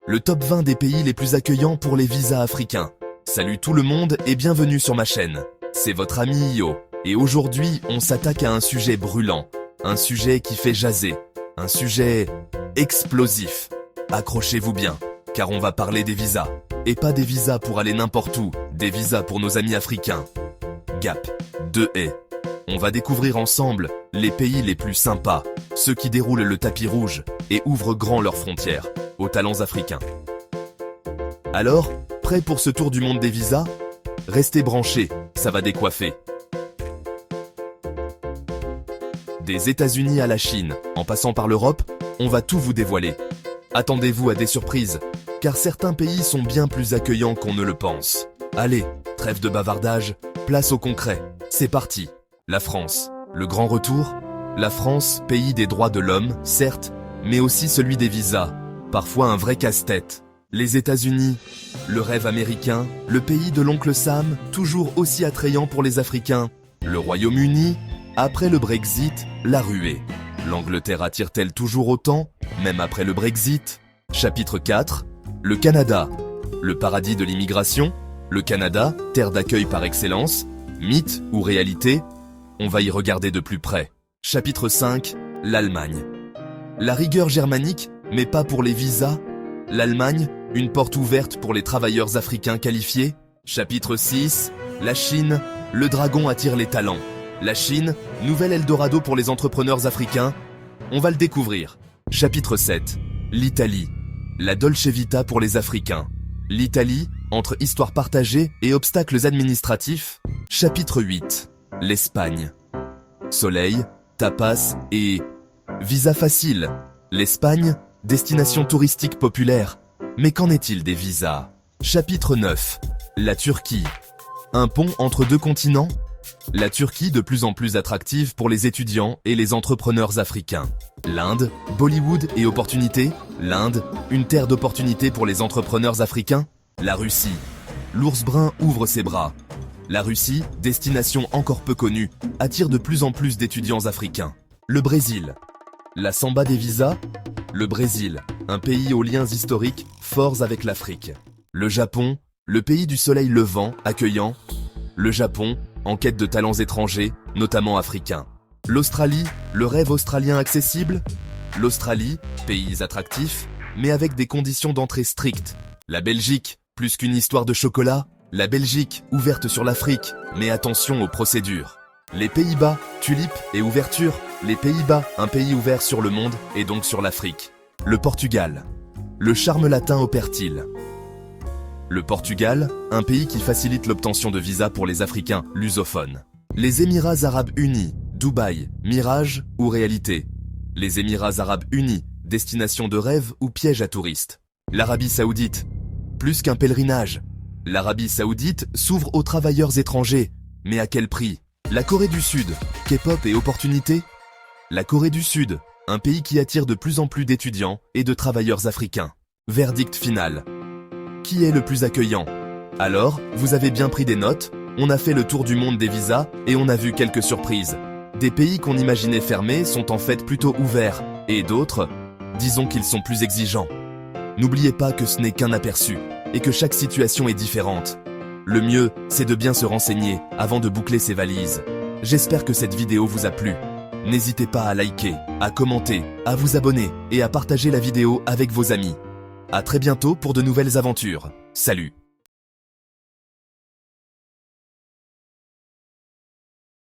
le top 20 des pays les plus accueillants pour les visas africains. Salut tout le monde et bienvenue sur ma chaîne. C'est votre ami Io. Et aujourd'hui, on s'attaque à un sujet brûlant. Un sujet qui fait jaser. Un sujet explosif. Accrochez-vous bien, car on va parler des visas. Et pas des visas pour aller n'importe où, des visas pour nos amis africains. Gap, 2 haies. On va découvrir ensemble les pays les plus sympas, ceux qui déroulent le tapis rouge et ouvrent grand leurs frontières aux talents africains. Alors, prêt pour ce tour du monde des visas? Restez branchés, ça va décoiffer. Des États-Unis à la Chine, en passant par l'Europe, on va tout vous dévoiler. Attendez-vous à des surprises, car certains pays sont bien plus accueillants qu'on ne le pense. Allez, trêve de bavardage, place au concret. C'est parti. La France, le grand retour. La France, pays des droits de l'homme, certes, mais aussi celui des visas. Parfois un vrai casse-tête. Les États-Unis, le rêve américain, le pays de l'oncle Sam, toujours aussi attrayant pour les Africains. Le Royaume-Uni, après le Brexit, la ruée. L'Angleterre attire-t-elle toujours autant, même après le Brexit? Chapitre 4, le Canada. Le paradis de l'immigration, le Canada, terre d'accueil par excellence, mythe ou réalité? On va y regarder de plus près. Chapitre 5, l'Allemagne. La rigueur germanique, mais pas pour les visas. L'Allemagne, une porte ouverte pour les travailleurs africains qualifiés. Chapitre 6, la Chine, le dragon attire les talents. La Chine, nouvel Eldorado pour les entrepreneurs africains. On va le découvrir. Chapitre 7, l'Italie, la Dolce Vita pour les Africains. L'Italie, entre histoire partagée et obstacles administratifs. Chapitre 8, l'Espagne. Soleil, tapas et visa facile. L'Espagne, destination touristique populaire. Mais qu'en est-il des visas? Chapitre 9, la Turquie. Un pont entre deux continents? La Turquie de plus en plus attractive pour les étudiants et les entrepreneurs africains. L'Inde, Bollywood et opportunités. L'Inde, une terre d'opportunités pour les entrepreneurs africains. La Russie. L'ours brun ouvre ses bras. La Russie, destination encore peu connue, attire de plus en plus d'étudiants africains. Le Brésil. La samba des visas. Le Brésil, un pays aux liens historiques forts avec l'Afrique. Le Japon, le pays du soleil levant, accueillant. Le Japon, en quête de talents étrangers, notamment africains. L'Australie, le rêve australien accessible. L'Australie, pays attractif, mais avec des conditions d'entrée strictes. La Belgique, plus qu'une histoire de chocolat. La Belgique, ouverte sur l'Afrique, mais attention aux procédures. Les Pays-Bas, tulipe et ouverture. Les Pays-Bas, un pays ouvert sur le monde et donc sur l'Afrique. Le Portugal, le charme latin opère-t-il? Le Portugal, un pays qui facilite l'obtention de visas pour les Africains lusophones. Les Émirats Arabes Unis, Dubaï, mirage ou réalité? Les Émirats Arabes Unis, destination de rêve ou piège à touristes. L'Arabie Saoudite, plus qu'un pèlerinage. L'Arabie Saoudite s'ouvre aux travailleurs étrangers, mais à quel prix? La Corée du Sud, K-pop et opportunités? La Corée du Sud, un pays qui attire de plus en plus d'étudiants et de travailleurs africains. Verdict final. Qui est le plus accueillant? Alors, vous avez bien pris des notes, on a fait le tour du monde des visas et on a vu quelques surprises. Des pays qu'on imaginait fermés sont en fait plutôt ouverts, et d'autres, disons qu'ils sont plus exigeants. N'oubliez pas que ce n'est qu'un aperçu, et que chaque situation est différente. Le mieux, c'est de bien se renseigner avant de boucler ses valises. J'espère que cette vidéo vous a plu. N'hésitez pas à liker, à commenter, à vous abonner et à partager la vidéo avec vos amis. À très bientôt pour de nouvelles aventures. Salut!